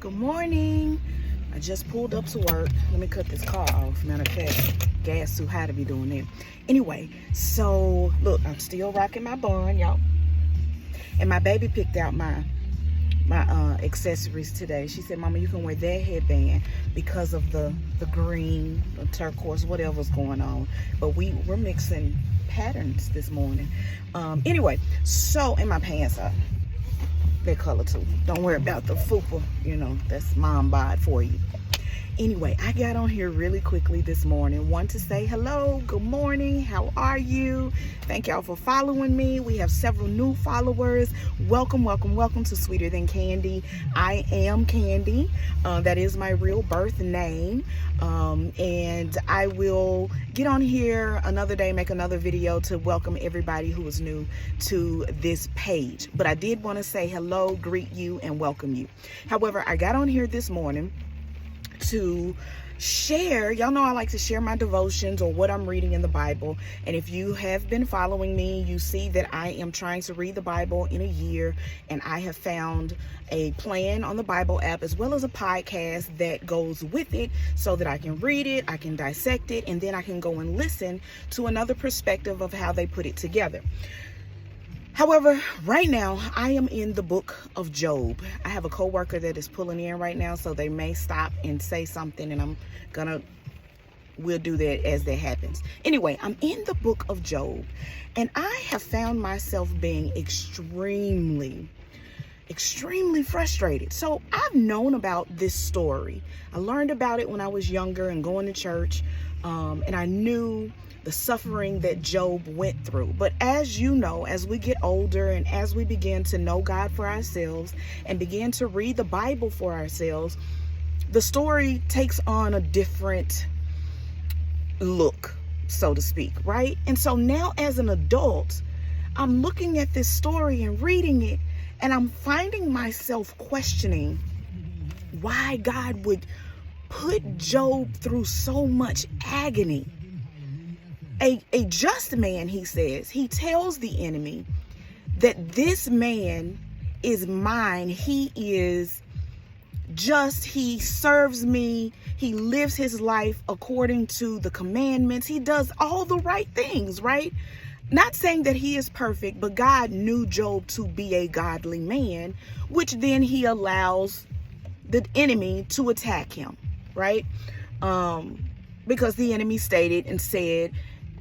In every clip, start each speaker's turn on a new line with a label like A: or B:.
A: Good morning. I just pulled up to work. Let me cut this car off. Matter of fact, gas too high to be doing that. Anyway, so look, I'm still rocking my bun, y'all. And my baby picked out my accessories today. She said, "Mama, you can wear that headband because of the green, the turquoise, whatever's going on." But we're mixing patterns this morning. Anyway, so and my pants are that color too. Don't worry about the fupa, that's mom bod for you. Anyway, I got on here really quickly this morning. Want to say hello, good morning, how are you? Thank y'all for following me. We have several new followers. Welcome to Sweeter Than Candy. I am Candy. That is my real birth name. And I will get on here another day, make another video to welcome everybody who is new to this page. But I did want to say hello, greet you, and welcome you. However, I got on here this morning to share. Y'all know I like to share my devotions or what I'm reading in the Bible. And if you have been following me, you see that I am trying to read the Bible in a year, and I have found a plan on the Bible app as well as a podcast that goes with it so that I can read it, I can dissect it, and then I can go and listen to another perspective of how they put it together. However, right now, I am in the book of Job. I have a coworker that is pulling in right now, so they may stop and say something, and we'll do that as that happens. Anyway, I'm in the book of Job, and I have found myself being extremely frustrated. So I've known about this story. I learned about it when I was younger and going to church, and I knew the suffering that Job went through. But as you know, as we get older and as we begin to know God for ourselves and begin to read the Bible for ourselves, the story takes on a different look, so to speak, right? And so now as an adult, I'm looking at this story and reading it, and I'm finding myself questioning why God would put Job through so much agony. A just man, he says, he tells the enemy that this man is mine. He is just, he serves me, he lives his life according to the commandments, he does all the right things, right? Not saying that he is perfect, but God knew Job to be a godly man, which then he allows the enemy to attack him, right? Because the enemy stated and said,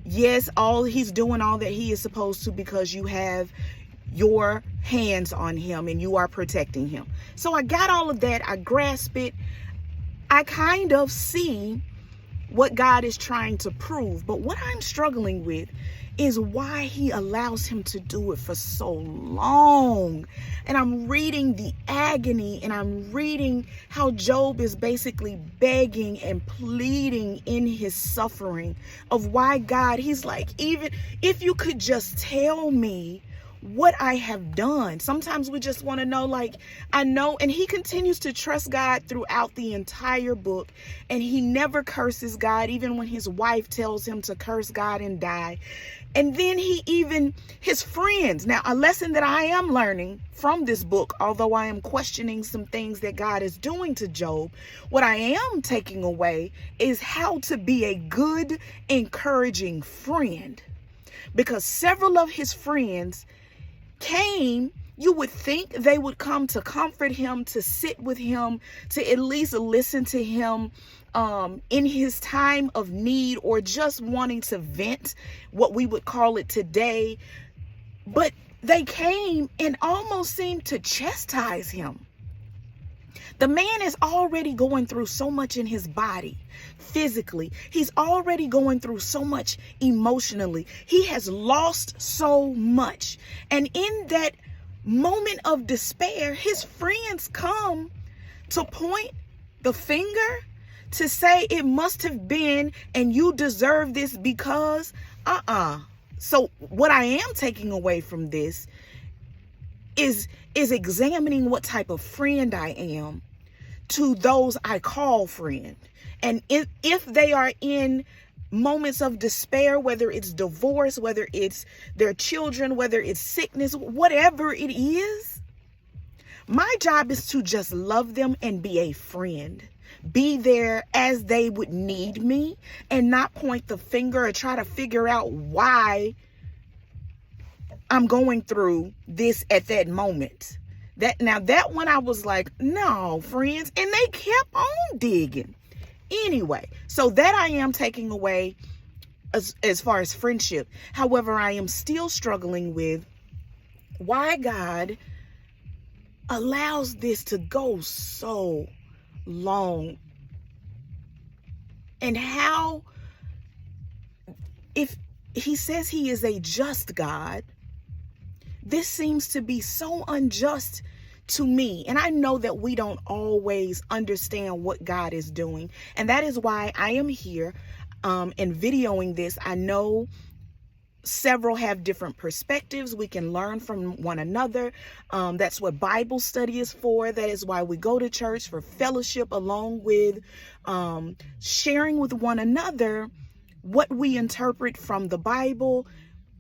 A: yes, he's doing all that he is supposed to because you have your hands on him and you are protecting him. So I got all of that. I grasp it. I kind of see what God is trying to prove. But what I'm struggling with is why he allows him to do it for so long. And I'm reading the agony, and I'm reading how Job is basically begging and pleading in his suffering of why God, he's like, even if you could just tell me what I have done. Sometimes we just want to know, like, I know. And he continues to trust God throughout the entire book, and he never curses God, even when his wife tells him to curse God and die. And then his friends. Now, a lesson that I am learning from this book, although I am questioning some things that God is doing to Job, what I am taking away is how to be a good, encouraging friend. Because several of his friends came, you would think they would come to comfort him, to sit with him, to at least listen to him in his time of need, or just wanting to vent, what we would call it today. But they came and almost seemed to chastise him. The man is already going through so much in his body, physically. He's already going through so much emotionally. He has lost so much. And in that moment of despair, his friends come to point the finger, to say it must have been, and you deserve this because, So what I am taking away from this is examining what type of friend I am to those I call friend. And if they are in moments of despair, whether it's divorce, whether it's their children, whether it's sickness, whatever it is, My job is to just love them and be a friend. Be there as they would need me, and not point the finger or try to figure out why I'm going through this at that moment. That one I was like, no, friends. And they kept on digging. Anyway, so that I am taking away as far as friendship. However, I am still struggling with why God allows this to go so long. And how, if he says he is a just God, this seems to be so unjust to me. And I know that we don't always understand what God is doing. And that is why I am here and videoing this. I know several have different perspectives. We can learn from one another. That's what Bible study is for. That is why we go to church, for fellowship, along with sharing with one another what we interpret from the Bible.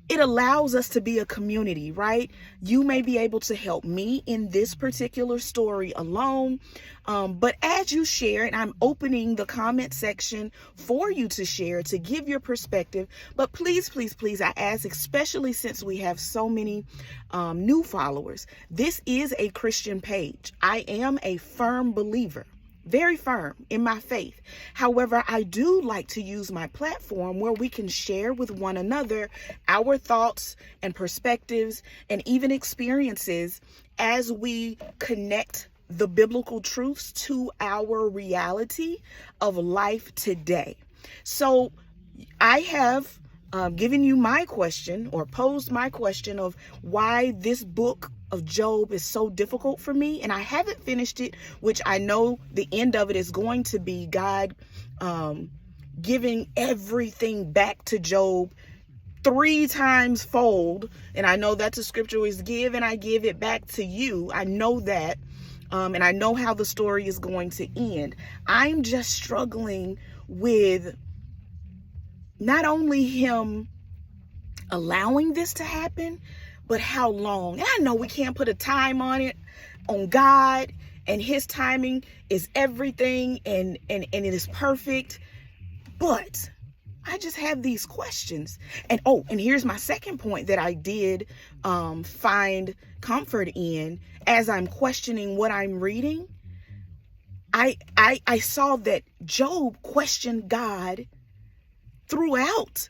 A: It allows us to be a community, right? You may be able to help me in this particular story alone. But as you share, and I'm opening the comment section for you to share, to give your perspective. But please, please, please, I ask, especially since we have so many new followers, this is a Christian page. I am a firm believer. Very firm in my faith. However, I do like to use my platform where we can share with one another our thoughts and perspectives and even experiences as we connect the biblical truths to our reality of life today. So I have given you my question, or posed my question, of why this book of Job is so difficult for me. And I haven't finished it, which I know the end of it is going to be God giving everything back to Job 3 times fold. And I know that's a scripture, is give and I give it back to you. I know that. And I know how the story is going to end. I'm just struggling with not only him allowing this to happen, but how long. And I know we can't put a time on it, on God, and his timing is everything, and it is perfect. But I just have these questions. And here's my second point that I did find comfort in as I'm questioning what I'm reading. I saw that Job questioned God throughout,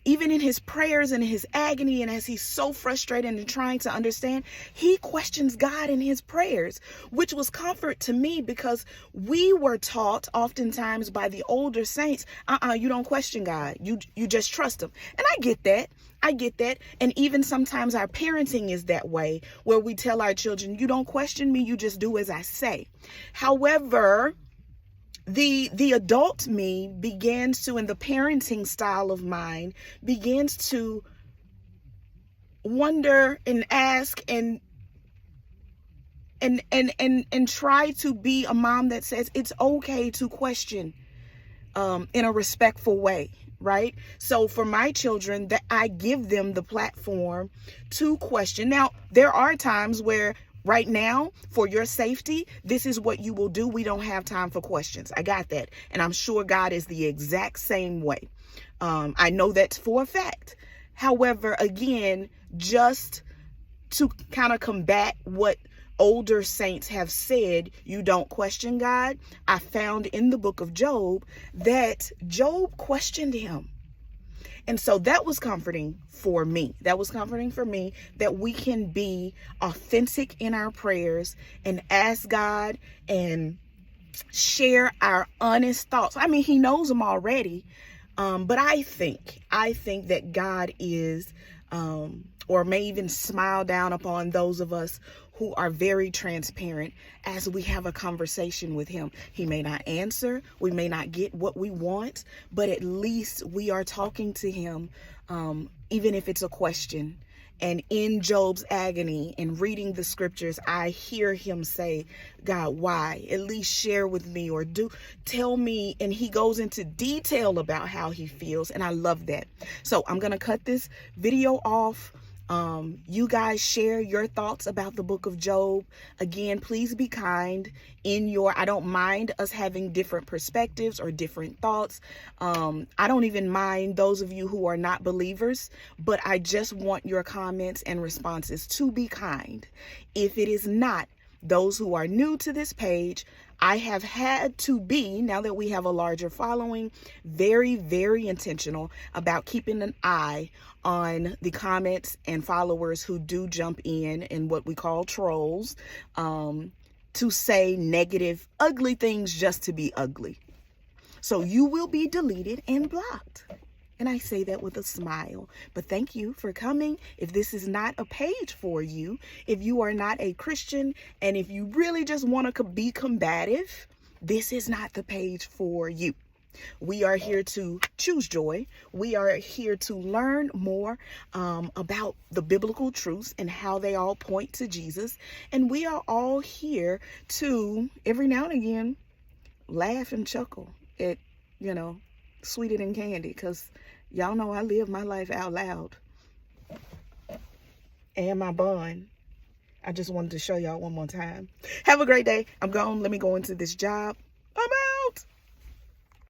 A: even in his prayers and his agony, and as he's so frustrated and trying to understand, he questions God in his prayers, which was comfort to me, because we were taught oftentimes by the older saints, you don't question God, you just trust him. And I get that. And even sometimes our parenting is that way, where we tell our children, you don't question me, you just do as I say. However, the adult me begins to, in the parenting style of mine, begins to wonder and ask and try to be a mom that says it's okay to question in a respectful way, right? So for my children, that I give them the platform to question. Now, there are times where, right now, for your safety, this is what you will do. We don't have time for questions. I got that. And I'm sure God is the exact same way. I know that's for a fact. However, again, just to kind of combat what older saints have said, you don't question God, I found in the book of Job that Job questioned him. And so that was comforting for me. That we can be authentic in our prayers and ask God and share our honest thoughts. I mean, he knows them already. But I think that God is, or may even smile down upon those of us who are very transparent as we have a conversation with him. He may not answer, we may not get what we want, but at least we are talking to him, even if it's a question. And in Job's agony and reading the scriptures, I hear him say, God, why? At least share with me, or tell me. And he goes into detail about how he feels. And I love that. So I'm going to cut this video off. You guys share your thoughts about the book of Job. Again, please be kind I don't mind us having different perspectives or different thoughts. I don't even mind those of you who are not believers, but I just want your comments and responses to be kind. If it is not, those who are new to this page, I have had to be, now that we have a larger following, very, very intentional about keeping an eye on the comments and followers who do jump in what we call trolls, to say negative, ugly things just to be ugly. So you will be deleted and blocked. And I say that with a smile. But thank you for coming. If this is not a page for you, if you are not a Christian, and if you really just want to be combative, this is not the page for you. We are here to choose joy. We are here to learn more about the biblical truths and how they all point to Jesus. And we are all here to, every now and again, laugh and chuckle at, sweeter than candy, because y'all know I live my life out loud. And my bun. I just wanted to show y'all one more time. Have a great day. I'm gone. Let me go into this job. Bye-bye.